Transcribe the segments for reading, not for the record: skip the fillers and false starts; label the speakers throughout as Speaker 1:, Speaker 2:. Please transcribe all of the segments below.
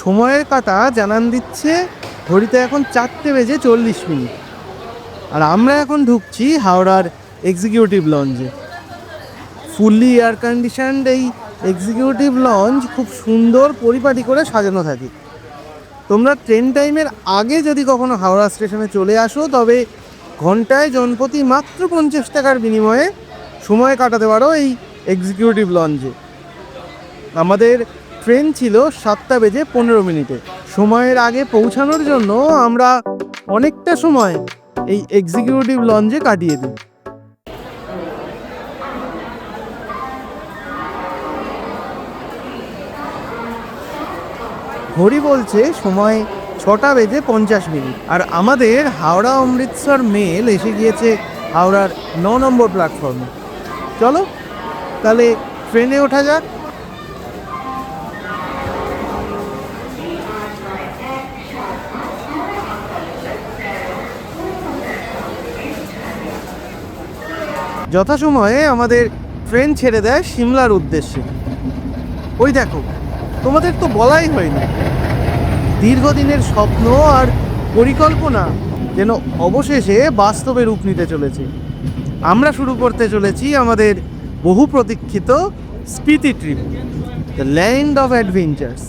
Speaker 1: সময়ের কাঁটা জানান দিচ্ছে ঘড়িতে এখন 4:40 আর আমরা এখন ঢুকছি হাওড়ার এক্সিকিউটিভ লঞ্চে। ফুললি এয়ার কন্ডিশনড এই এক্সিকিউটিভ লঞ্চ খুব সুন্দর পরিপাটি করে সাজানো থাকে। তোমরা ট্রেন টাইমের আগে যদি কখনো হাওড়া স্টেশনে চলে আসো, তবে ঘন্টায় জনপ্রতি মাত্র 50 টাকার বিনিময়ে সময় কাটাতে পারো এই এক্সিকিউটিভ লঞ্চে। আমাদের ট্রেন ছিল 7:15। সময়ের আগে পৌঁছানোর জন্য আমরা অনেকটা সময় এই এক্সিকিউটিভ লঞ্চে কাটিয়ে দিই। ঘড়ি বলছে সময় 6:50, আর আমাদের হাওড়া অমৃতসর মেল এসে গিয়েছে হাওড়ার 9 নম্বর প্ল্যাটফর্মে। চলো তাহলে ট্রেনে ওঠা যাক। যথাসময়ে আমাদের ট্রেন ছেড়ে দেয় সিমলার উদ্দেশ্যে। ওই দেখো, তোমাদের তো বলাই হয়নি, দীর্ঘদিনের স্বপ্ন আর পরিকল্পনা যেন অবশেষে বাস্তবে রূপ নিতে চলেছে। আমরা শুরু করতে চলেছি আমাদের বহু প্রতীক্ষিত Spiti trip, the land of adventures.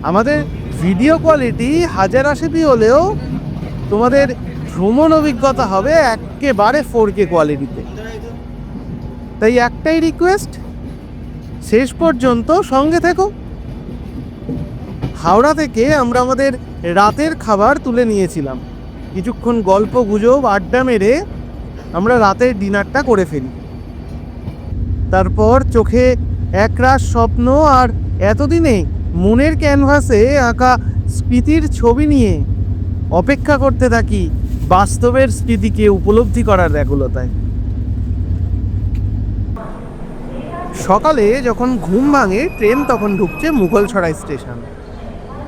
Speaker 1: আমাদের ভিডিও কোয়ালিটি 1080p হলেও তোমাদের ভ্রমণ অভিজ্ঞতা হবে একেবারে 4K কোয়ালিটিতে। তাই একটাই রিকোয়েস্ট, শেষ পর্যন্ত সঙ্গে থেকো। হাওড়া থেকে আমরা আমাদের রাতের খাবার তুলে নিয়েছিলাম। কিছুক্ষণ গল্প গুজব আড্ডা মেরে আমরা রাতের ডিনারটা করে ফেলি। তারপর চোখে একরাশ স্বপ্ন আর এতদিনে মনের ক্যানভাসে আঁকা স্মৃতির ছবি নিয়ে অপেক্ষা করতে থাকি বাস্তবের স্মৃতিকে উপলব্ধি করার ব্যাকুলতায়। সকালে যখন ঘুম ভাঙে ট্রেন তখন ঢুকছে মুঘলসরাই স্টেশন,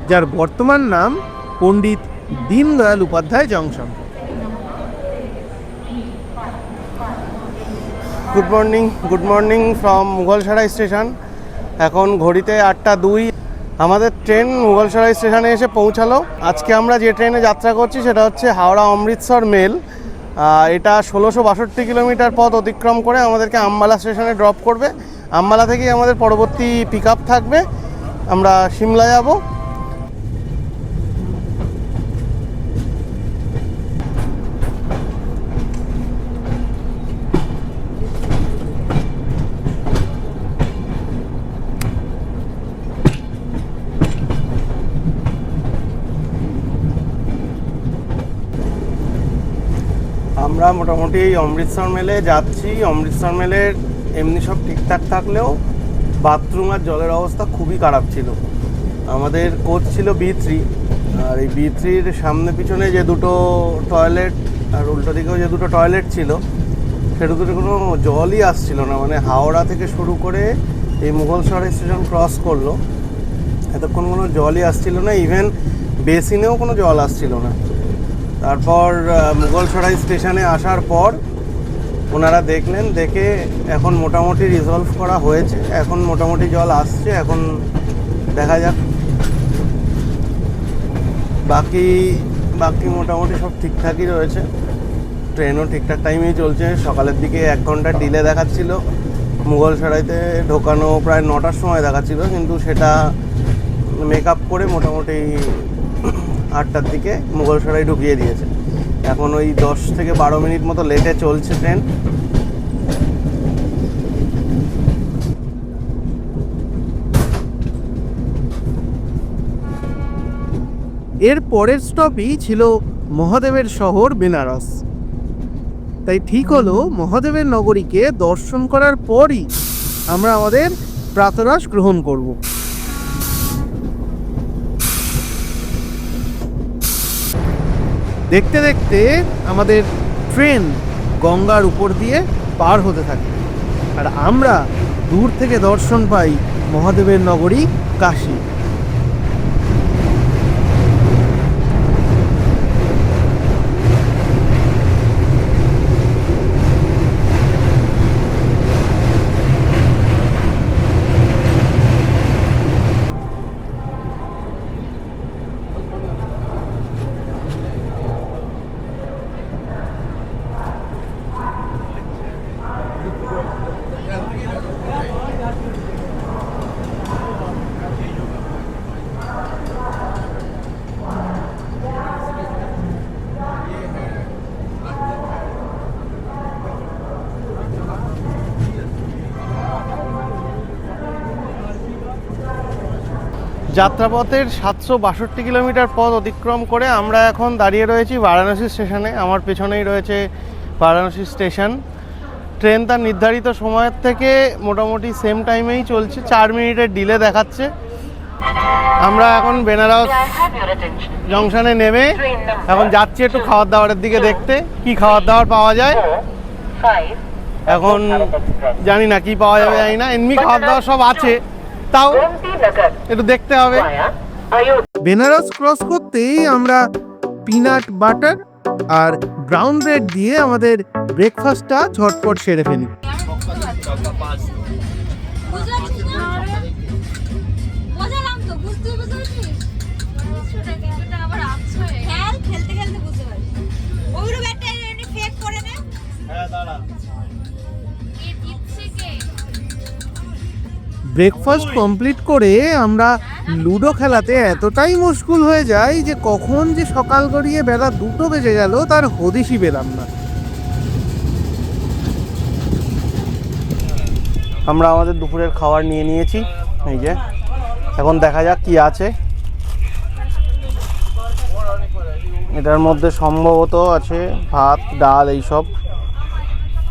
Speaker 1: যার বর্তমান নাম Pandit Deendayal Upadhyay junction. Good morning from Mughalsarai station. এখন ঘড়িতে 8:02। আমাদের ট্রেন মুঘলসরাই স্টেশনে এসে পৌঁছালো। আজকে আমরা যে ট্রেনে যাত্রা করছি সেটা হচ্ছে হাওড়া অমৃতসর মেল। এটা 1662 কিলোমিটার পথ অতিক্রম করে আমাদেরকে আম্বালা স্টেশনে ড্রপ করবে। আম্বালা থেকেই আমাদের পরবর্তী পিক আপ থাকবে, আমরা সিমলা যাব। আমরা মোটামুটি অমৃতসর মেলে যাচ্ছি। অমৃতসর মেলের এমনি সব ঠিকঠাক থাকলেও বাথরুম আর জলের অবস্থা খুবই খারাপ ছিল। আমাদের কোচ ছিল B3, আর এই B3-র সামনে পিছনে যে দুটো টয়লেট আর উল্টো দিকেও যে দুটো টয়লেট ছিল, সেটা দুটো কোনো জলই আসছিল না। মানে হাওড়া থেকে শুরু করে এই মুঘলসরাই স্টেশন ক্রস করলো, এতক্ষণ কোনো জলই আসছিল না। ইভেন বেসিনেও কোনো জল আসছিল না। তারপর মুঘলসরাই স্টেশনে আসার পর ওনারা দেখলেন, দেখে এখন মোটামুটি রিজলভ করা হয়েছে। এখন মোটামুটি জল আসছে। এখন দেখা যাক, বাকি মোটামুটি সব ঠিকঠাকই রয়েছে। ট্রেনও ঠিকঠাক টাইমেই চলছে। সকালের দিকে 1 ঘন্টা ডিলে দেখাচ্ছিল। মুঘলসরাইতে ঢোকানো প্রায় 9টার সময় দেখাচ্ছিল, কিন্তু সেটা মেকআপ করে মোটামুটি 8টার দিকে মুঘলসরাই ঢুকিয়ে দিয়েছে। এখন ওই 10 থেকে 12 মিনিট মতো লেটে চলছে ট্রেন। এর পরের স্টপই ছিল মহাদেবের শহর বেনারস। তাই ঠিক হলো মহাদেবের নগরীকে দর্শন করার পরই আমরা আমাদের প্রাতরাশ গ্রহণ করব। দেখতে দেখতে আমাদের ট্রেন গঙ্গার উপর দিয়ে পার হতে থাকে, আর আমরা দূর থেকে দর্শন পাই মহাদেবের নগরী কাশী। যাত্রাপথের 762 কিলোমিটার পথ অতিক্রম করে আমরা এখন দাঁড়িয়ে রয়েছি বারাণসী স্টেশনে। আমার পেছনেই রয়েছে বারাণসী স্টেশন। ট্রেন তার নির্ধারিত সময়ের থেকে মোটামুটি সেম টাইমেই চলছে, 4 মিনিটের ডিলে দেখাচ্ছে। আমরা এখন বেনারস জংশনে নেমে এখন যাচ্ছি একটু খাবার দাবারের দিকে দেখতে, কি খাবার দাবার পাওয়া যায়। এখন জানি না কি পাওয়া যাবে, জানি না, এমনি খাবার দাবার সব আছে, তাও একটু দেখতে হবে। বেনারস ক্রস করতেই আমরা পিনাট বাটার আর ব্রাউন ব্রেড দিয়ে আমাদের ব্রেকফাস্টটা ঝটপট সেরে ফেলি। ব্রেকফাস্ট কমপ্লিট করে আমরা লুডো খেলাতে এতটাই মশগুল হয়ে যাই যে কখন যে সকাল গড়িয়ে বেলা 2টো বেজে গেল তার হদিশই পেলাম না। আমরা আমাদের দুপুরের খাবার নিয়ে নিয়েছি, এই যে এখন দেখা যাক কি আছে। এটার মধ্যে সম্ভবত আছে ভাত, ডাল, এইসব।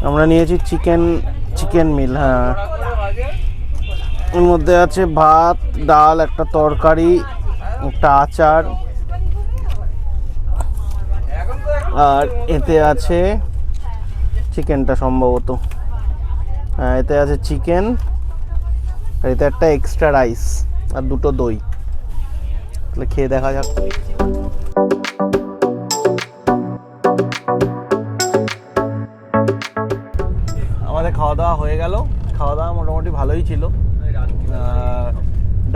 Speaker 1: আমরা নিয়েছি চিকেন মিল। হ্যাঁ, এর মধ্যে আছে ভাত, ডাল, একটা তরকারি, একটা আচার, আর এতে আছে চিকেনটা সম্ভবত। হ্যাঁ, এতে আছে চিকেন, আর এতে একটা এক্সট্রা রাইস আর 2টো দই। তাহলে খেয়ে দেখা যাক। আমাদের খাওয়া দাওয়া হয়ে গেল। খাওয়া দাওয়া মোটামুটি ভালোই ছিল।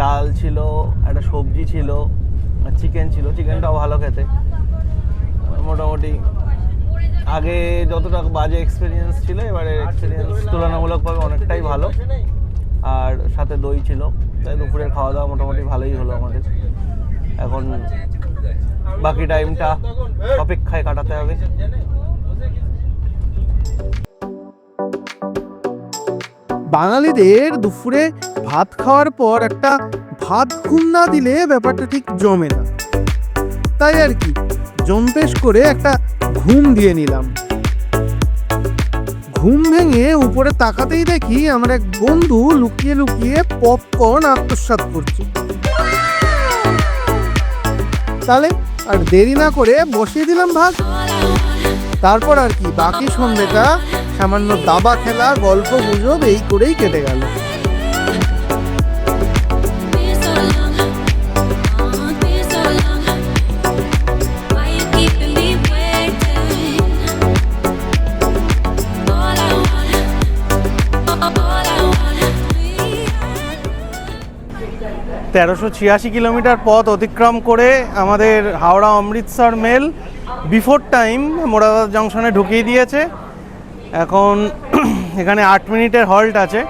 Speaker 1: ডাল ছিল, একটা সবজি ছিল, চিকেন ছিল। চিকেনটাও ভালো খেতে, মোটামুটি আগে যতটা বাজে এক্সপিরিয়েন্স ছিল এবারে এক্সপিরিয়েন্স তুলনামূলকভাবে অনেকটাই ভালো। আর সাথে দই ছিল, তাই দুপুরের খাওয়া দাওয়া মোটামুটি ভালোই হলো আমাদের। এখন বাকি টাইমটা অপেক্ষায় কাটাতে হবে। বাঙালিদের দুপুরে ভাত খাওয়ার পর একটা ভাত ঘুম না দিলে ব্যাপারটা ঠিক জমে না, তাই আর কি জম্পেশ করে একটা ঘুম দিয়ে নিলাম। ঘুম ভেঙে উপরে তাকাতেই দেখি আমার এক বন্ধু লুকিয়ে লুকিয়ে পপকর্ন আত্মসাৎ করছে। তাহলে আর দেরি না করে বসিয়ে দিলাম ভাত। তারপর আর কি বাকি সন্ধ্যেটা সামান্য দাবা খেলা, গল্প গুজব এই করেই কেটে গেল। 1386 কিলোমিটার পথ অতিক্রম করে আমাদের Howrah Amritsar mail before time Moradabad জংশনে ঢুকিয়ে দিয়েছে। এখন এখানে 8 মিনিটের হল্ট আছে।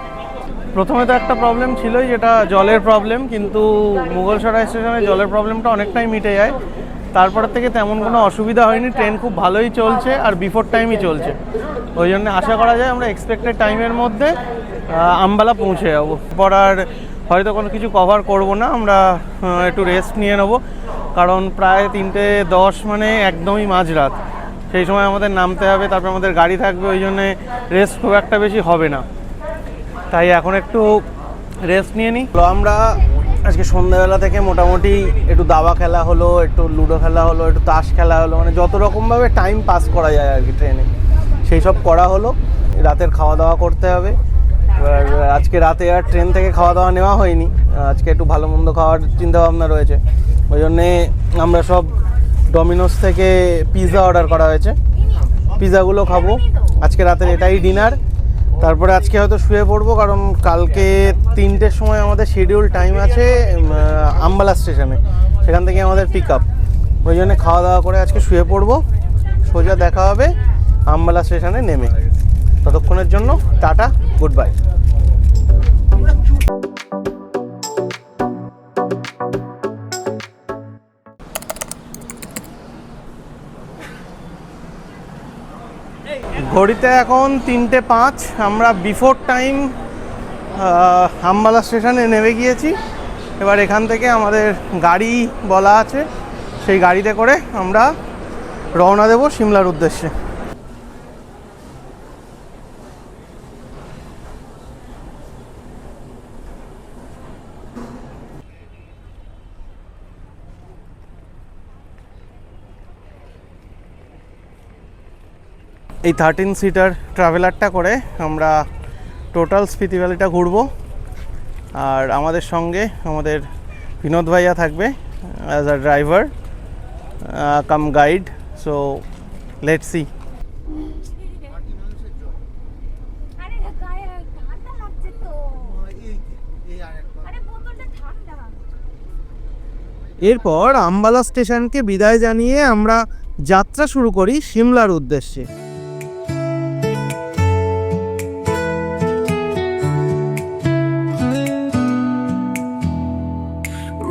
Speaker 1: প্রথমে তো একটা প্রবলেম ছিলই, যেটা জলের প্রবলেম, কিন্তু মুঘলসরাই স্টেশনে জলের প্রবলেমটা অনেকটাই মিটে যায়। তারপর থেকে তেমন কোনো অসুবিধা হয়নি, ট্রেন খুব ভালোই চলছে আর বিফোর টাইমই চলছে। ওই জন্য আশা করা যায় আমরা এক্সপেক্টেড টাইমের মধ্যে আম্বালা পৌঁছে যাবো। পর আর হয়তো কোনো কিছু কভার করব না, আমরা একটু রেস্ট নিয়ে নেব, কারণ প্রায় 3:10 মানে একদমই মাঝরাত। সেই সময় আমাদের নামতে হবে, তারপর আমাদের গাড়ি থাকবে, ওই জন্যে রেস্ট খুব একটা বেশি হবে না। তাই এখন একটু রেস্ট নিয়ে নিই। আমরা আজকে সন্ধ্যাবেলা থেকে মোটামুটি একটু দাবা খেলা হলো, একটু লুডো খেলা হলো, একটু তাস খেলা হলো, মানে যত রকমভাবে টাইম পাস করা যায় আর কি ট্রেনে, সেই সব করা হলো। রাতের খাওয়া দাওয়া করতে হবে। এবার আজকে রাতে আর ট্রেন থেকে খাওয়া দাওয়া নেওয়া হয়নি, আজকে একটু ভালো মন্দ খাওয়ার চিন্তাভাবনা রয়েছে। ওই জন্যে আমরা সব ডমিনোস থেকে পিৎজা অর্ডার করা হয়েছে, পিৎজাগুলো খাবো। আজকে রাতের এটাই ডিনার। তারপরে আজকে হয়তো শুয়ে পড়বো, কারণ কালকে 3টের সময় আমাদের শিডিউল টাইম আছে আম্বালা স্টেশনে, সেখান থেকে আমাদের পিক আপ। ওই জন্য খাওয়া দাওয়া করে আজকে শুয়ে পড়বো। সোজা দেখা হবে আম্বালা স্টেশনে নেমে। ততক্ষণের জন্য টাটা, গুড বাই। ঘড়িতে এখন 3:05। আমরা বিফোর টাইম আম্বালা স্টেশনে নেমে গিয়েছি। এবার এখান থেকে আমাদের গাড়ি বলা আছে, সেই গাড়িতে করে আমরা রওনা দেব সিমলার উদ্দেশ্যে। এই 13 সিটার ট্রাভেলারটা করে আমরা টোটাল স্পিতি ভ্যালিটা ঘুরবো। আর আমাদের সঙ্গে আমাদের বিনোদ ভাইয়া থাকবে as a driver come guide. So let's see. এরপর আম্বালা স্টেশনকে বিদায় জানিয়ে আমরা যাত্রা শুরু করি সিমলার উদ্দেশ্যে।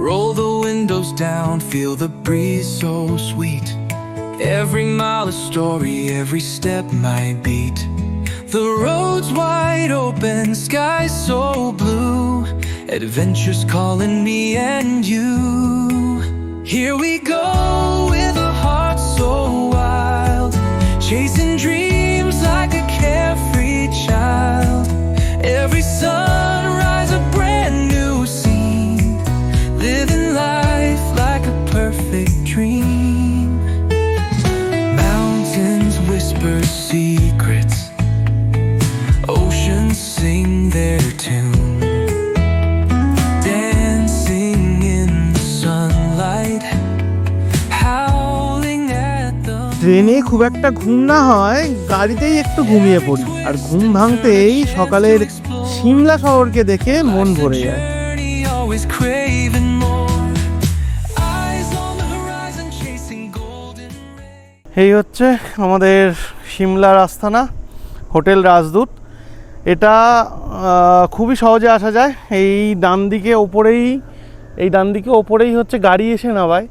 Speaker 2: Roll the windows down, feel the breeze so sweet. Every mile a story, every step my beat. The road's wide open, sky so blue. Adventure's calling me and you. Here we go with a heart so wild, chasing dreams like a carefree child. Every sunrise a brand new scene, living life like a perfect dream. Mountains whisper secrets, oceans sing their tune, dancing in the sunlight, howling at the
Speaker 1: ট্রেনে খুব একটা ঘুম না হয়, গাড়িতেই একটু ঘুমিয়ে পড়ি, আর ঘুম ভাঙতেই সকালের সিমলা শহরকে দেখে মন ভরে যায়।
Speaker 2: journey, always craving more. Eyes on the horizon, chasing golden rays.
Speaker 1: এই হচ্ছে আমাদের সিমলার আস্তানা, হোটেল রাজদূত। এটা খুবই সহজে আসা যায়। এই ডান দিকে ওপরেই হচ্ছে গাড়ি এসে নামায়।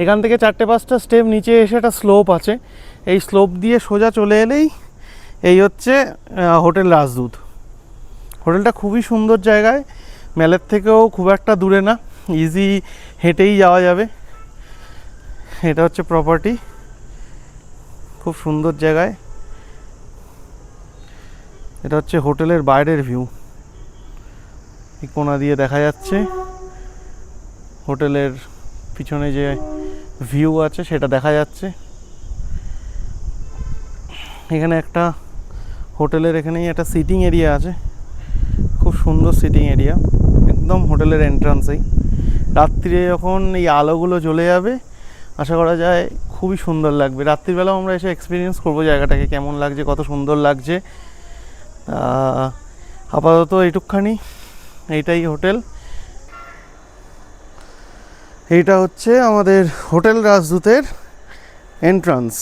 Speaker 1: এখান থেকে 4-5টা স্টেপ নিচে এসে একটা স্লোপ আছে, এই স্লোপ দিয়ে সোজা চলে এলেই এই হচ্ছে হোটেল রাজদূত। হোটেলটা খুবই সুন্দর জায়গায়, মেলের থেকেও খুব একটা দূরে না, ইজি হেঁটেই যাওয়া যাবে। এটা হচ্ছে প্রপার্টি, খুব সুন্দর জায়গায়। এটা হচ্ছে হোটেলের বাইরের ভিউ, এই কোণা দিয়ে দেখা যাচ্ছে হোটেলের পিছনে যে ভিউ আছে সেটা দেখা যাচ্ছে। এখানে একটা হোটেলের এখানেই একটা সিটিং এরিয়া আছে, খুব সুন্দর সিটিং এরিয়া, একদম হোটেলের এন্ট্রান্সেই। রাত্রিরে যখন এই আলোগুলো জ্বলে যাবে, আশা করা যায় খুবই সুন্দর লাগবে। রাত্রিবেলাও আমরা এসে এক্সপিরিয়েন্স করবো জায়গাটাকে, কেমন লাগছে, কত সুন্দর লাগছে। আপাতত এইটুকখানি, এইটাই হোটেল। এইটা হচ্ছে আমাদের হোটেল রাজদূতের এন্ট্রান্স।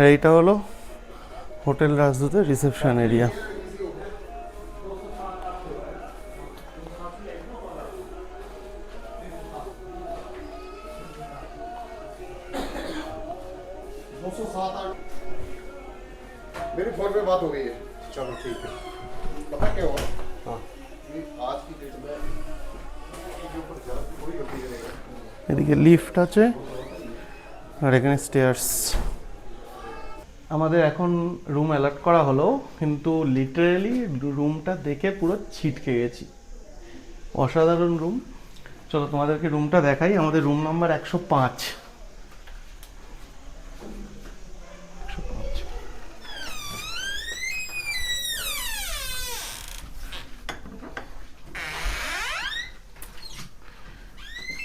Speaker 1: এইটা হলো হোটেল রাজদূতের রিসেপশন এরিয়া।
Speaker 3: मेरी फोन पे बात हो गई है। चलो ठीक है। पता क्या हुआ? हाँ, आज की डेट में के ऊपर जरा कोई गलती करेगा।
Speaker 1: এদিকে লিফট আছে আর এখানে স্টেয়ার্স। আমাদের এখন রুম অ্যালার্ট করা হলো, কিন্তু লিটারেলি রুমটা দেখে পুরো ছিটকে গেছি। অসাধারণ রুম। চলো তোমাদেরকে রুমটা দেখাই। আমাদের রুম নাম্বার 105।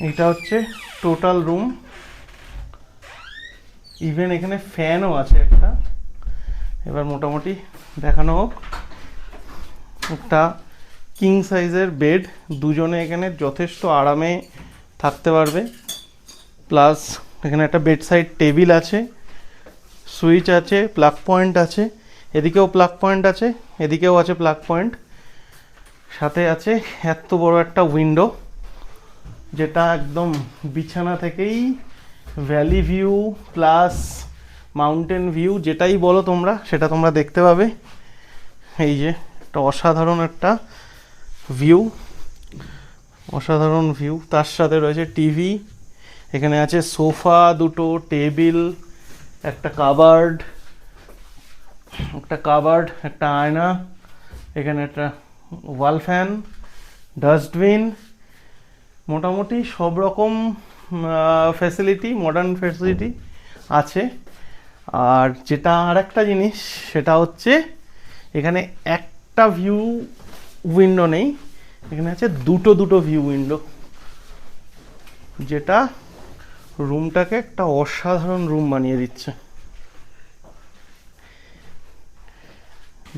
Speaker 1: এটা হচ্ছে টোটাল রুম। ইভেন এখানে ফ্যানও আছে একটা। এবার মোটামুটি দেখানো হোক। একটা কিং সাইজের বেড, দুজনে এখানে যথেষ্ট আরামে থাকতে পারবে। প্লাস এখানে একটা বেড সাইড টেবিল আছে, সুইচ আছে, প্লাগ পয়েন্ট আছে, এদিকেও প্লাগ পয়েন্ট আছে, এদিকেও আছে প্লাগ পয়েন্ট। সাথে আছে এত বড় একটা উইন্ডো, যেটা একদম বিছানা থেকেই valley view plus mountain view যেটাই বলো তোমরা সেটা তোমরা দেখতে পাবে। এই যে একটা অসাধারণ একটা ভিউ, অসাধারণ ভিউ। তার সাথে রয়েছে টিভি, এখানে আছে সোফা, দুটো টেবিল, একটা কাবার্ড, একটা আয়না, এখানে একটা ওয়াল ফ্যান, ডাস্টবিন, মোটামুটি সব রকম ফ্যাসিলিটি, মডার্ন ফ্যাসিলিটি আছে। আর যেটা আর একটা জিনিস সেটা হচ্ছে এখানে একটা ভিউ উইন্ডো নেই, এখানে আছে দুটো ভিউ উইন্ডো, যেটা রুমটাকে একটা অসাধারণ রুম বানিয়ে দিচ্ছে।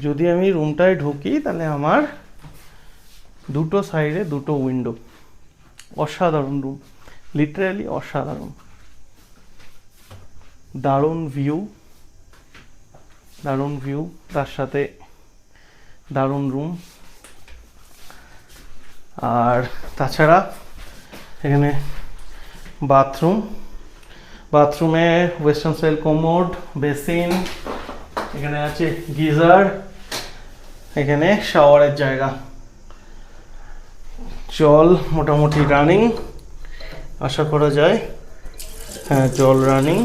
Speaker 1: যদি আমি রুমটায় ঢুকি তাহলে আমার দুটো সাইডে দুটো উইন্ডো, অসাধারণ রুম, লিটারালি অসাধারণ, দারুণ ভিউ, তার সাথে দারুণ রুম। আর তাছাড়া এখানে বাথরুমে ওয়েস্টার্ন স্টাইল কোমোড, বেসিন, এখানে আছে গিজার, এখানে শাওয়ারের জায়গা, জল মোটামুটি রানিং আশা করা যায়। হ্যাঁ, জল রানিং,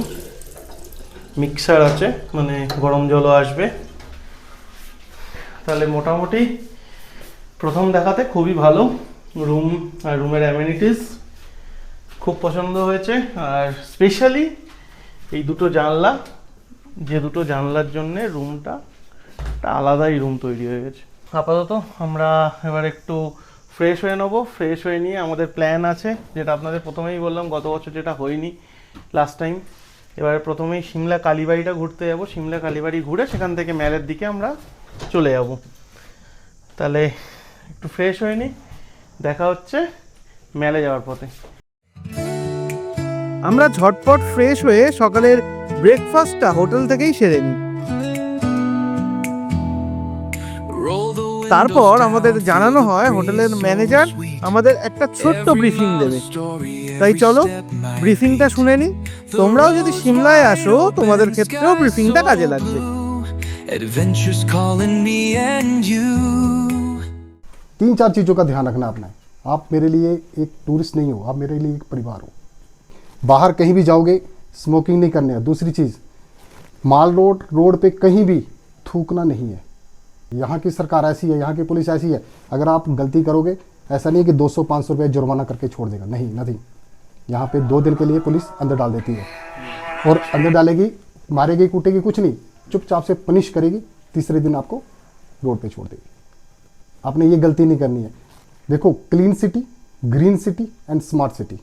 Speaker 1: মিক্সার আছে, মানে গরম জলও আসবে। তাহলে মোটামুটি প্রথম দেখাতে খুবই ভালো রুম, আর রুমের অ্যামেনিটিস খুব পছন্দ হয়েছে। আর স্পেশালি এই দুটো জানলা, যে দুটো জানলার জন্যে রুমটা একটা আলাদাই রুম তৈরি হয়ে গেছে। আপাতত আমরা এবার একটু ফ্রেশ হয়ে নেবো। ফ্রেশ হয়ে নিয়ে আমাদের প্ল্যান আছে, যেটা আপনাদের প্রথমেই বললাম, গত বছর যেটা হয়নি লাস্ট টাইম। এবারে প্রথমেই সিমলা কালীবাড়িটা ঘুরতে যাব। সিমলা কালীবাড়ি ঘুরে সেখান থেকে ম্যালের দিকে আমরা চলে যাব। তাহলে একটু ফ্রেশ হয়ে নিই, দেখা হচ্ছে ম্যালে যাওয়ার পথে।
Speaker 4: আমরা ঝটপট ফ্রেশ হয়ে সকালের ব্রেকফাস্টটা হোটেল থেকেই সেরে নিই। তারপর আমাদের জানানো হয় হোটেলের ম্যানেজার আমাদের একটা ছোট্ট ব্রিফিং দেবে। তাই চলো ব্রিফিংটা শুনে নিই। তোমরাও যদি সিমলায় আসো তোমাদের ক্ষেত্রেও ব্রিফিংটা কাজে লাগবে।
Speaker 2: Adventures calling me and you.
Speaker 3: 3-4 चीज़ों का ध्यान रखना आपने। आप मेरे लिए एक टूरिस्ट नहीं हो, आप मेरे लिए एक परिवार हो। बाहर कहीं भी जाओगे स्मोकिंग नहीं करने है। दूसरी चीज़, माल रोड पे कहीं भी थूकना नहीं है। यहाँ की सरकार ऐसी है, यहाँ की पुलिस ऐसी है, अगर आप गलती करोगे ऐसा नहीं है कि 200-500 रुपये जुर्माना करके छोड़ देगा, नहीं, नथिंग। यहाँ पे 2 दिन के लिए पुलिस अंदर डाल देती है, और अंदर डालेगी, मारेगी, कूटेगी, कुछ नहीं, चुपचाप से पनिश करेगी, तीसरे दिन आपको रोड पे छोड़ देगी। आपने ये गलती नहीं करनी है। देखो, clean city, green city and smart city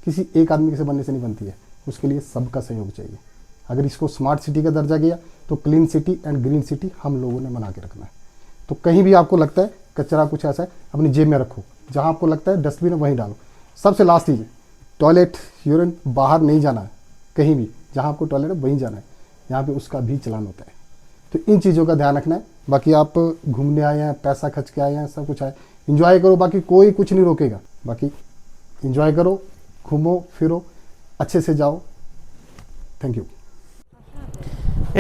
Speaker 3: किसी एक आदमी से बनने से नहीं बनती है, उसके लिए सबका सहयोग चाहिए। अगर इसको स्मार्ट सिटी का दर्जा गया तो clean city and green city हम लोगों ने बना के रखना है। तो कहीं भी आपको लगता है कचरा कुछ ऐसा है, अपनी जेब में रखो, जहाँ आपको लगता है डस्टबिन है वहीं डालो। सबसे लास्ट चीज़, टॉयलेट यूरिन बाहर नहीं जाना है, कहीं भी जहाँ आपको टॉयलेट है वहीं जाना है, यहाँ पे उसका भी चलान होता है। तो इन चीज़ों का ध्यान रखना है। बाकी आप घूमने आए हैं, पैसा खर्च के आए हैं, सब कुछ आए, इंजॉय करो, बाकी कोई कुछ नहीं रोकेगा। बाकी इंजॉय करो, घूमो फिरो, अच्छे से जाओ। Thank you.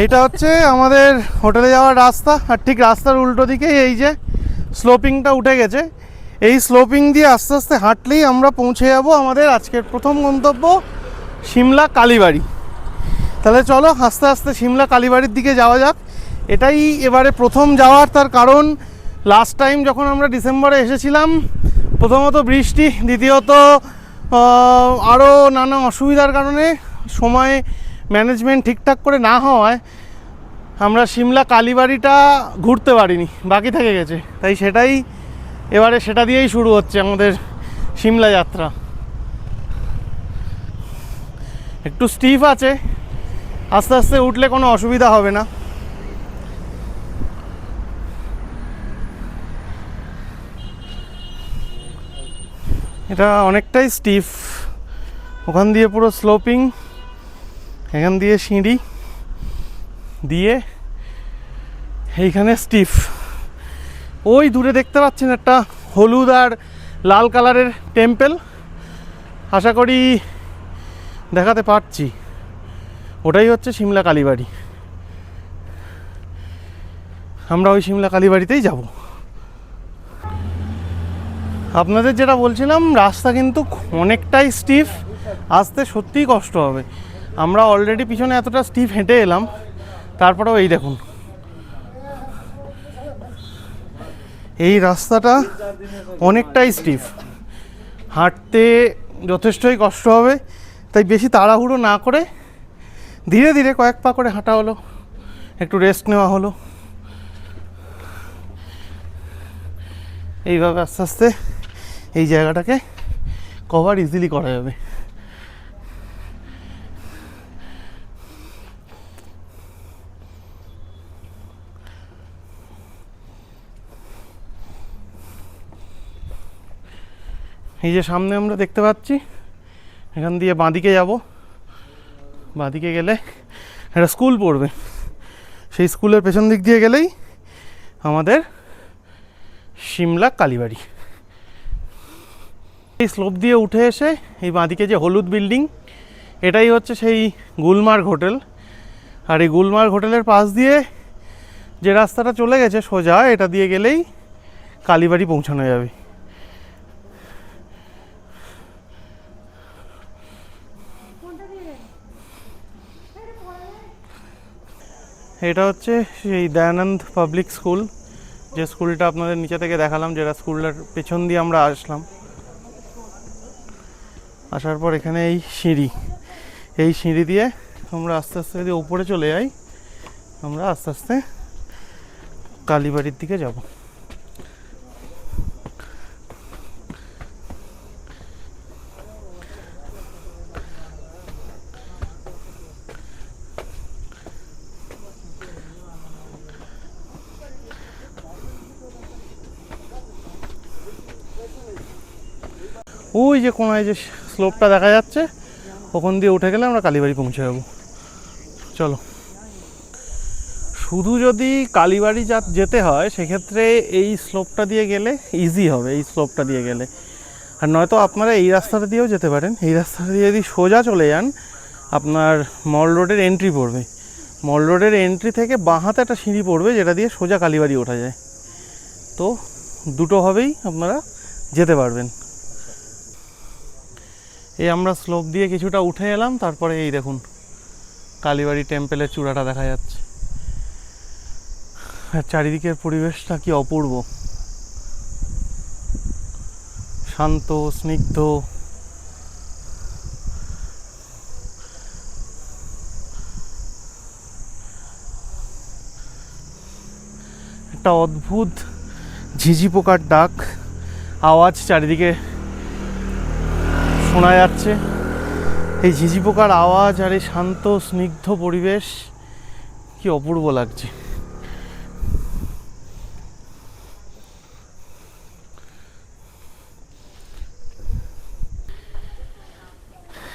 Speaker 1: এইটা হচ্ছে আমাদের হোটেলে যাওয়ার রাস্তা, আর ঠিক রাস্তার উল্টো দিকে এই যে স্লোপিংটা উঠে গেছে। এই স্লোপিং দিয়ে আস্তে আস্তে হাঁটলেই আমরা পৌঁছে যাব আমাদের আজকের প্রথম গন্তব্য সিমলা কালীবাড়ি। তাহলে চলো আস্তে আস্তে সিমলা কালীবাড়ির দিকে যাওয়া যাক। এটাই এবারে প্রথম যাওয়ার, তার কারণ লাস্ট টাইম যখন আমরা ডিসেম্বরে এসেছিলাম, প্রথমত বৃষ্টি, দ্বিতীয়ত আরও নানা অসুবিধার কারণে সময় ম্যানেজমেন্ট ঠিকঠাক করে না হওয়ায় আমরা সিমলা কালীবাড়িটা ঘুরতে পারিনি, বাকি থেকে গেছে। তাই এবারে সেটা দিয়েই শুরু হচ্ছে আমাদের সিমলা যাত্রা। একটু স্টিফ আছে, আস্তে আস্তে উঠলে কোনো অসুবিধা হবে না। এটা অনেকটাই স্টিফ, ওখান দিয়ে পুরো স্লোপিং, এখান দিয়ে সিঁড়ি দিয়ে এইখানে স্টিফ। ওই দূরে দেখতে পাচ্ছেন একটা হলুদ আর লাল কালারের টেম্পল, আশা করি দেখাতে পারছি। ওটাই হচ্ছে সিমলা কালীবাড়ি। আমরা ওই সিমলা কালীবাড়িতেই যাব। আপনাদের যেটা বলছিলাম, রাস্তা কিন্তু অনেকটাই স্টিফ, আসতে সত্যিই কষ্ট হবে। আমরা অলরেডি পিছনে এতটা স্টিফ হেঁটে এলাম, তারপরেও এই দেখুন, এই রাস্তাটা অনেকটাই স্টিফ, হাঁটতে যথেষ্টই কষ্ট হবে। তাই বেশি তাড়াহুড়ো না করে ধীরে ধীরে কয়েক পা করে হাঁটা হলো, একটু রেস্ট নেওয়া হলো। এইভাবে আস্তে আস্তে এই জায়গাটাকে কভার ইজিলি করা যাবে। এই যে সামনে আমরা দেখতে পাচ্ছি, এখান দিয়ে বাঁদিকে যাব। বাঁদিকে গেলে একটা স্কুল পড়বে, সেই স্কুলের পেছন দিক দিয়ে গেলেই আমাদের সিমলা কালীবাড়ি। এই স্লোপ দিয়ে উঠে এসে এই বাঁদিকে যে হলুদ বিল্ডিং, এটাই হচ্ছে সেই গুলমার্গ হোটেল। আর এই গুলমার্গ হোটেলের পাশ দিয়ে যে রাস্তাটা চলে গেছে সোজা, এটা দিয়ে গেলেই কালীবাড়ি পৌঁছানো যাবে। এটা হচ্ছে সেই দয়ানন্দ পাবলিক স্কুল, যে স্কুলটা আপনাদের নিচে থেকে দেখালাম, যেটা স্কুলটার পেছন দিয়ে আমরা আসলাম। আসার পর এখানে এই সিঁড়ি দিয়ে আমরা আস্তে আস্তে যদি উপরে চলে যাই, আমরা আস্তে আস্তে কালীবাড়ির দিকে যাব। ওই যে কোনায় যে স্লোপটা দেখা যাচ্ছে, ওখান দিয়ে উঠে গেলে আমরা কালীবাড়ি পৌঁছে যাবো। চলো। শুধু যদি কালীবাড়ি যেতে হয়, সেক্ষেত্রে এই স্লোপটা দিয়ে গেলে ইজি হবে, এই স্লোপটা দিয়ে গেলে। আর নয়তো আপনারা এই রাস্তাটা দিয়েও যেতে পারেন। এই রাস্তাটা দিয়ে যদি সোজা চলে যান, আপনার মল রোডের এন্ট্রি পড়বে। মল রোডের এন্ট্রি থেকে বাঁ হাতে একটা সিঁড়ি পড়বে, যেটা দিয়ে সোজা কালীবাড়ি ওঠা যায়। তো দুটোভাবেই আপনারা যেতে পারবেন। এই আমরা স্লোপ দিয়ে কিছুটা উঠে এলাম, তারপরে এই দেখুন কালীবাড়ি টেম্পেলের চূড়াটা দেখা যাচ্ছে। আর চারিদিকের পরিবেশটা কি অপূর্ব, শান্ত স্নিগ্ধ। একটা অদ্ভুত ঝিঝি পোকার ডাক আওয়াজ চারিদিকে শোনা যাচ্ছে। এই ঝিঝি পোকার আওয়াজ আর এই শান্ত স্নিগ্ধ পরিবেশ কি অপূর্ব লাগছে।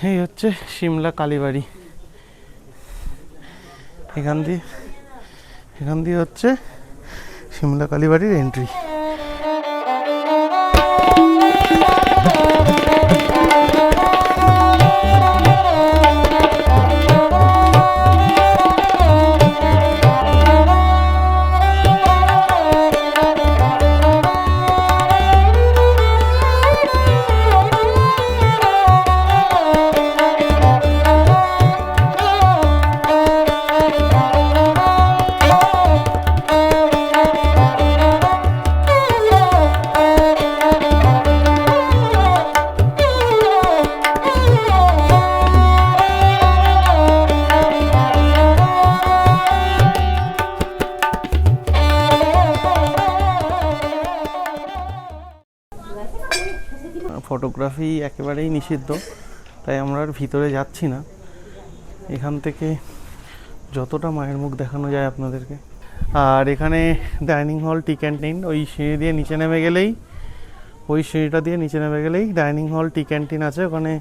Speaker 1: এই হচ্ছে সিমলা কালীবাড়ি। এখান দিয়ে হচ্ছে সিমলা কালীবাড়ির এন্ট্রি। ফটোগ্রাফি একেবারেই নিষিদ্ধ, তাই আমরা আর ভিতরে যাচ্ছি না। এখান থেকে যতটা মায়ের মুখ দেখানো যায় আপনাদেরকে। আর এখানে ডাইনিং হল, টি ক্যান্টিন, ওই সিঁড়ি দিয়ে নিচে নেমে গেলেই, ওই সিঁড়িটা দিয়ে নিচে নেমে গেলেই ডাইনিং হল, টি ক্যান্টিন আছে, ওখানে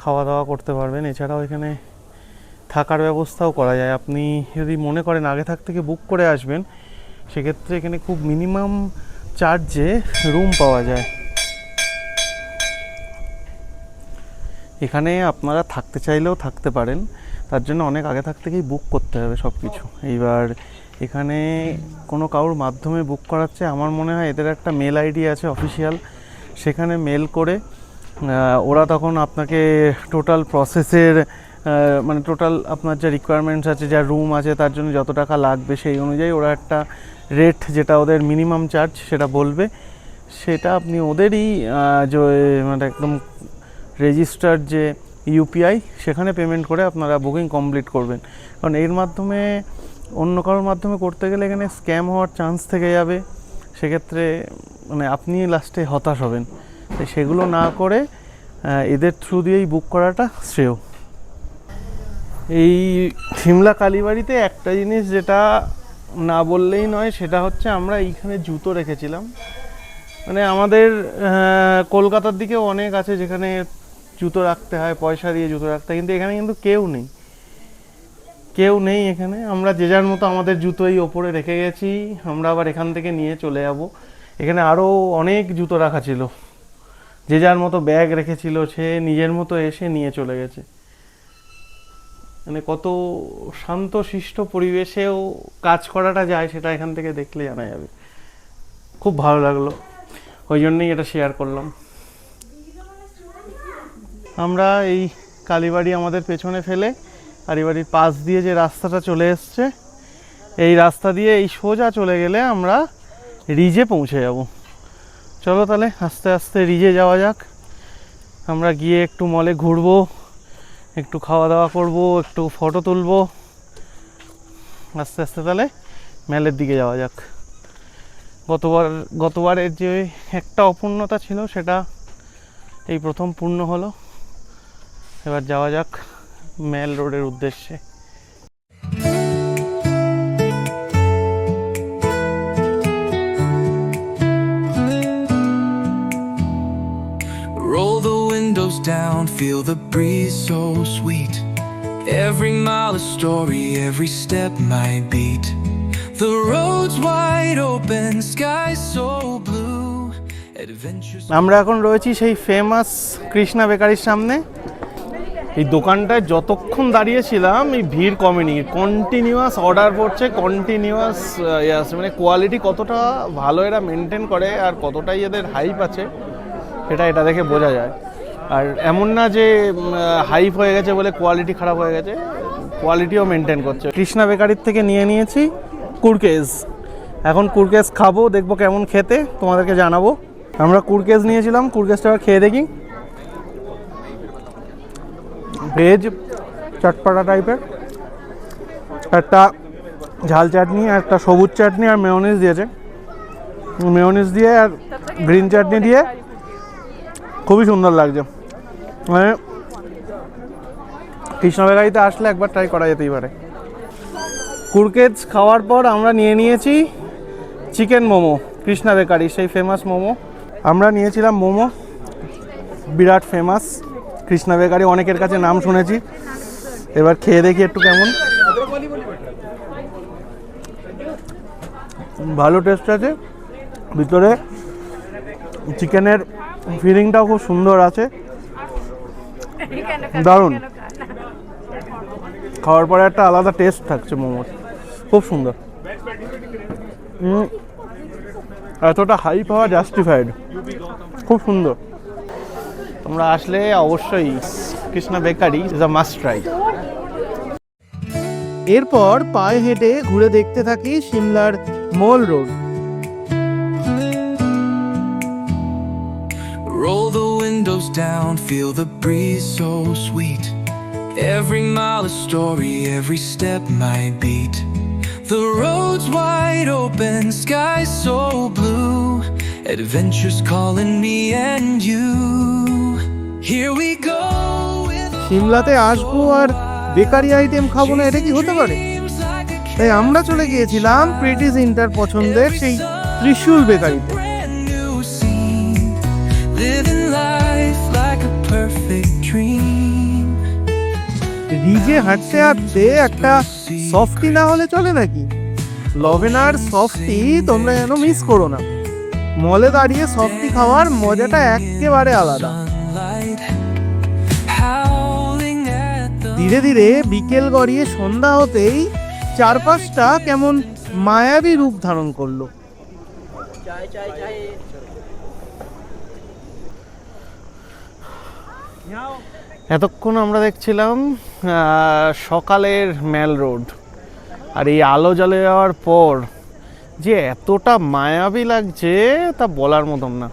Speaker 1: খাওয়া দাওয়া করতে পারবেন। এছাড়াও এখানে থাকার ব্যবস্থাও করা যায়। আপনি যদি মনে করেন আগে থেকে বুক করে আসবেন, সেক্ষেত্রে এখানে খুব মিনিমাম চার্জে রুম পাওয়া যায়। এখানে আপনারা থাকতে চাইলেও থাকতে পারেন, তার জন্য অনেক আগে থাক থেকেই বুক করতে হবে সব কিছু। এইবার এখানে কোনো কারোর মাধ্যমে বুক করাচ্ছে, আমার মনে হয় এদের একটা মেল আইডি আছে অফিসিয়াল, সেখানে মেল করে ওরা তখন আপনাকে টোটাল প্রসেসের মানে টোটাল আপনার যা রিকোয়ারমেন্টস আছে, যা রুম আছে, তার জন্য যত টাকা লাগবে সেই অনুযায়ী ওরা একটা রেট, যেটা ওদের মিনিমাম চার্জ, সেটা বলবে। সেটা আপনি ওদেরই যে মানে একদম রেজিস্টার্ড যে ইউপিআই, সেখানে পেমেন্ট করে আপনারা বুকিং কমপ্লিট করবেন। কারণ এর মাধ্যমে অন্য কারোর মাধ্যমে করতে গেলে এখানে স্ক্যাম হওয়ার চান্স থেকে যাবে, সেক্ষেত্রে মানে আপনি লাস্টে হতাশ হবেন। তাই সেগুলো না করে এদের থ্রু দিয়েই বুক করাটা শ্রেয়। এই সিমলা কালীবাড়িতে একটা জিনিস যেটা না বললেই নয়, সেটা হচ্ছে আমরা এইখানে জুতো রেখেছিলাম। মানে আমাদের কলকাতার দিকেও অনেক আছে যেখানে জুতো রাখতে হয়, পয়সা দিয়ে জুতো রাখতে হয়, কিন্তু এখানে কিন্তু কেউ নেই এখানে। আমরা যে যার মতো আমাদের জুতো এই ওপরে রেখে গেছি, আমরা আবার এখান থেকে নিয়ে চলে যাব। এখানে আরও অনেক জুতো রাখা ছিল, যে যার মতো ব্যাগ রেখেছিল, সে নিজের মতো এসে নিয়ে চলে গেছে। মানে কত শান্ত শিষ্ট পরিবেশেও কাজ করাটা যায়, সেটা এখান থেকে দেখলে জানা যাবে। খুব ভালো লাগলো, ওই জন্যই এটা শেয়ার করলাম। আমরা এই কালীবাড়ি আমাদের পেছনে ফেলে কালীবাড়ির পাশ দিয়ে যে রাস্তাটা চলে এসছে, এই রাস্তা দিয়ে এই সোজা চলে গেলে আমরা রিজে পৌঁছে যাব। চলো তাহলে আস্তে আস্তে রিজে যাওয়া যাক। আমরা গিয়ে একটু মলে ঘুরবো, একটু খাওয়া দাওয়া করবো, একটু ফটো তুলবো। আস্তে আস্তে তাহলে মেলের দিকে যাওয়া যাক। গতবারের যে একটা অপূর্ণতা ছিল, সেটা এই প্রথম পূর্ণ হলো। এবার যাওয়া যাক মেল রোডের উদ্দেশ্যে।
Speaker 2: Roll the windows down, feel the breeze so sweet. Every mile a story, every step my beat. The road's wide open, sky so blue. Adventures.
Speaker 1: আমরা এখন রয়েছি সেই ফেমাস কৃষ্ণা বেকারির সামনে। এই দোকানটায় যতক্ষণ দাঁড়িয়েছিলাম এই ভিড় কমেনি, কন্টিনিউয়াস অর্ডার পড়ছে, কন্টিনিউয়াস আছে। মানে কোয়ালিটি কতটা ভালো এরা মেনটেন করে আর কতটাই এদের হাইপ আছে, এটা দেখে বোঝা যায়। আর এমন না যে হাইপ হয়ে গেছে বলে কোয়ালিটি খারাপ হয়ে গেছে, কোয়ালিটিও মেনটেন করছে। কৃষ্ণা বেকারির থেকে নিয়েছি কুরকেজ। এখন কুরকেজ খাবো, দেখবো কেমন খেতে, তোমাদেরকে জানাবো। আমরা কুরকেজ নিয়েছিলাম, কুরকেজটা খেয়ে দেখি। ভেজ চটপটা টাইপের, একটা ঝাল চাটনি, আর একটা সবুজ চাটনি, আর মেয়োনিজ দিয়েছে। মেয়োনিজ দিয়ে আর গ্রিন চাটনি দিয়ে খুবই সুন্দর লাগছে। মানে কৃষ্ণ বেকারিতে আসলে একবার ট্রাই করা যেতেই পারে। কুরকেজ খাওয়ার পর আমরা নিয়েছি চিকেন মোমো, কৃষ্ণা বেকারি সেই ফেমাস মোমো। আমরা নিয়েছিলাম মোমো, বিরাট ফেমাস কৃষ্ণা বেকারি, অনেকের কাছে নাম শুনেছি। এবার খেয়ে দেখি একটু কেমন। ভালো টেস্ট আছে, ভিতরে চিকেনের ফিলিংটাও খুব সুন্দর আছে, দারুণ। খাওয়ার পরে একটা আলাদা টেস্ট থাকছে মোমোর, খুব সুন্দর। এতটা হাই পাওয়া জাস্টিফাইড, খুব সুন্দর। তোমরা আসলে অবশ্যই Krishna bakery is a must try.
Speaker 4: এরপর পায়ে হেঁটে ঘুরে দেখতে থাকি সিমলার মল road.
Speaker 2: Roll the windows down, feel the breeze so sweet. Every mile a story, every step my beat. The road's wide open, sky so blue. Adventures calling me and you. Here we go with
Speaker 4: সিমলাতে আসবো আর bakery item খাবো না, এটা কি হতে পারে? তাই আমরা চলে গিয়েছিলাম প্রিটি জিন্টার পছন্দের সেই ত্রিশূল বেকারিতে।
Speaker 2: living life like a perfect dream.
Speaker 4: রিজে হাঁটতে হাঁটতে একটা সফটি না হলে চলে নাকি? লভেনার সফটি তোমরা যেন মিস করো না। মলে দাঁড়িয়ে সফটি খাওয়ার মজাটা একেবারে আলাদা।
Speaker 2: Sunlight howling at the
Speaker 4: ধীরে ধীরে বিকেল গড়িয়ে সন্ধ্যা হতেই চারপাশটা কেমন মায়াবী রূপ ধারণ করলো।
Speaker 1: এতক্ষণ আমরা দেখছিলাম সকালের মেল রোড, আর এই আলো জ্বলে যাওয়ার পর যে এতটা মায়াবী লাগছে তা বলার মতন না।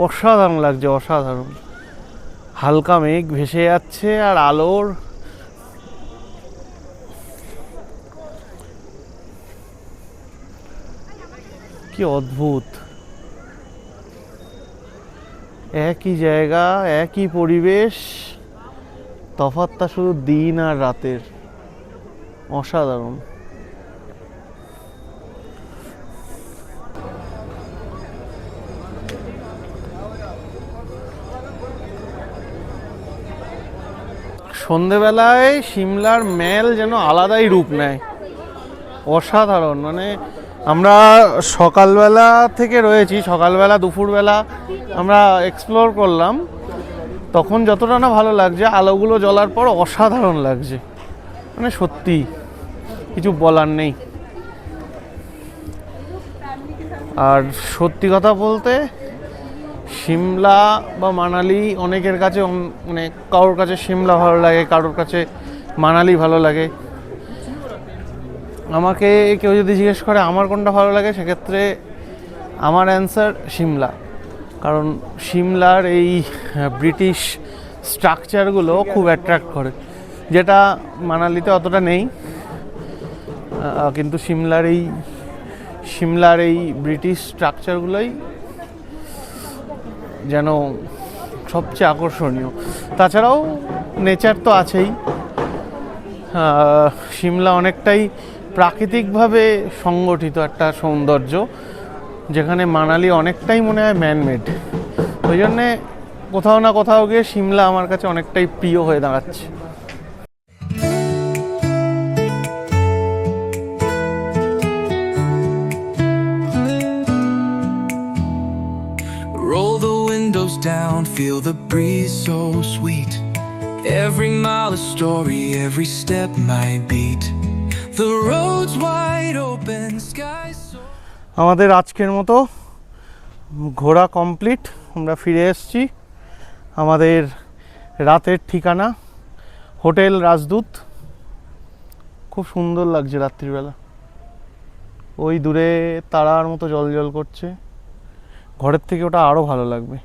Speaker 1: অসাধারণ লাগছে, অসাধারণ। হালকা মেঘ ভেসে যাচ্ছে আর আলোর কি অদ্ভুত। একই জায়গা, একই পরিবেশ, তফাৎটা শুধু দিন আর রাতের। অসাধারণ। সন্ধেবেলায় সিমলার মেল যেন আলাদাই রূপ নেয়, অসাধারণ। মানে আমরা সকালবেলা থেকে রয়েছি, সকালবেলা দুপুরবেলা আমরা এক্সপ্লোর করলাম, তখন যতটা না ভালো লাগছে, আলোগুলো জ্বলার পর অসাধারণ লাগছে। মানে সত্যি কিছু বলার নেই। আর সত্যি কথা বলতে সিমলা বা মানালি অনেকের কাছে, মানে কারোর কাছে সিমলা ভালো লাগে, কারোর কাছে মানালি ভালো লাগে। আমাকে কেউ যদি জিজ্ঞেস করে আমার কোনটা ভালো লাগে, সেক্ষেত্রে আমার অ্যান্সার সিমলা। কারণ সিমলার এই ব্রিটিশ স্ট্রাকচারগুলো খুব অ্যাট্রাক্ট করে, যেটা মানালিতে অতটা নেই। কিন্তু সিমলার এই ব্রিটিশ স্ট্রাকচারগুলোই যেন সবচেয়ে আকর্ষণীয়। তাছাড়াও নেচার তো আছেই। সিমলা অনেকটাই প্রাকৃতিকভাবে সংগঠিত একটা সৌন্দর্য, যেখানে মানালি অনেকটাই মনে হয় ম্যানমেড। ওই জন্যে কোথাও না কোথাও গিয়ে সিমলা আমার কাছে অনেকটাই প্রিয় হয়ে দাঁড়াচ্ছে।
Speaker 2: Roll the windows down, feel the breeze so sweet. Every mile a story, every step my beat. The road's wide open, sky so...
Speaker 1: আমাদের আজকের মতো ঘোরা কমপ্লিট। আমরা ফিরে এসেছি আমাদের রাতের ঠিকানা, হোটেল রাজদূত। খুব সুন্দর লাগছে রাত্রিবেলা। ওই দূরে তারার মতো জল করছে, ঘরের থেকে ওটা আরও ভালো লাগবে।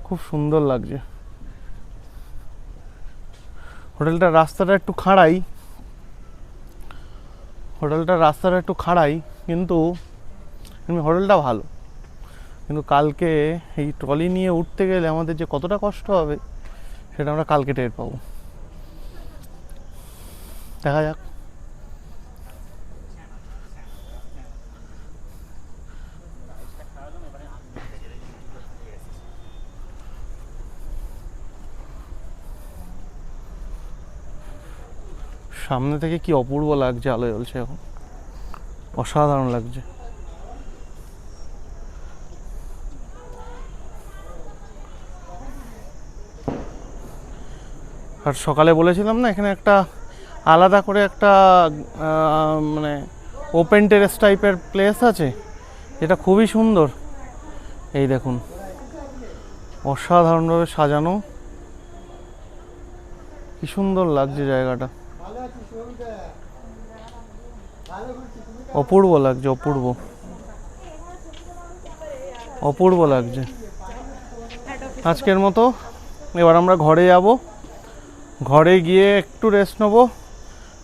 Speaker 1: খুব সুন্দর লাগছে। হোটেলটার রাস্তাটা একটু খাড়াই, কিন্তু হোটেলটা ভালো। কিন্তু কালকে এই ট্রলি নিয়ে উঠতে গেলে আমাদের যে কতটা কষ্ট হবে, সেটা আমরা কালকে টের পাবো। দেখা যাক। সামনে থেকে কি অপূর্ব লাগছে, আলো জ্বলছে এখন, অসাধারণ লাগছে। আর সকালে বলেছিলাম না, এখানে একটা আলাদা করে একটা মানে ওপেন টেরেস টাইপের প্লেস আছে, যেটা খুবই সুন্দর। এই দেখুন, অসাধারণভাবে সাজানো, কি সুন্দর লাগছে জায়গাটা। অপূর্ব লাগছে, অপূর্ব লাগছে। আজকের মতো এবার আমরা ঘরে যাব। ঘরে গিয়ে একটু রেস্ট নেবো।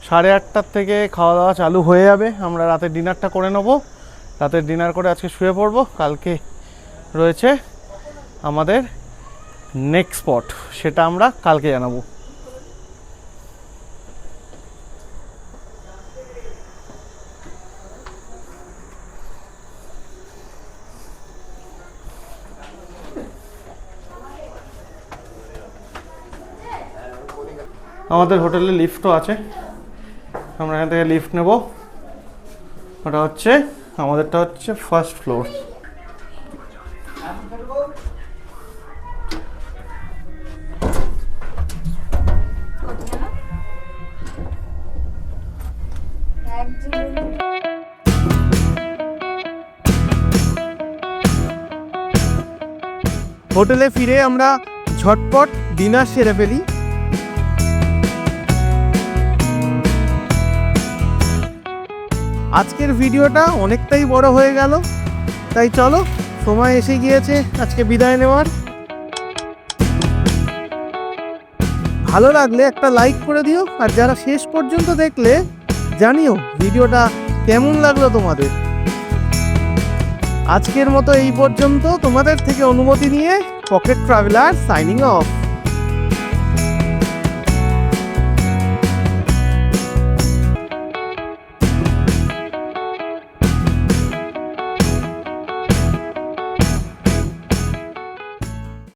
Speaker 1: 8:30 থেকে খাওয়া দাওয়া চালু হয়ে যাবে। আমরা রাতের ডিনারটা করে নেবো। রাতের ডিনার করে আজকে শুয়ে পড়বো। কালকে রয়েছে আমাদের নেক্সট স্পট, সেটা আমরা কালকে জানাবো। আমাদের হোটেলে লিফটও আছে, আমরা এখান থেকে লিফট নেব। ওটা হচ্ছে আমাদেরটা হচ্ছে ফার্স্ট ফ্লোর।
Speaker 4: হোটেলে ফিরে আমরা ঝটপট ডিনার সেরে ফেলি। আজকের ভিডিওটা অনেকটাই বড় হয়ে গেল, তাই চলো সময় এসে গিয়েছে আজকে বিদায় নেওয়ার। ভালো লাগলে একটা লাইক করে দিও, আর যারা শেষ পর্যন্ত দেখলে জানিও ভিডিওটা কেমন লাগলো তোমাদের। আজকের মতো এই পর্যন্ত, তোমাদের থেকে অনুমতি নিয়ে পকেট ট্রাভেলার সাইনিং অফ।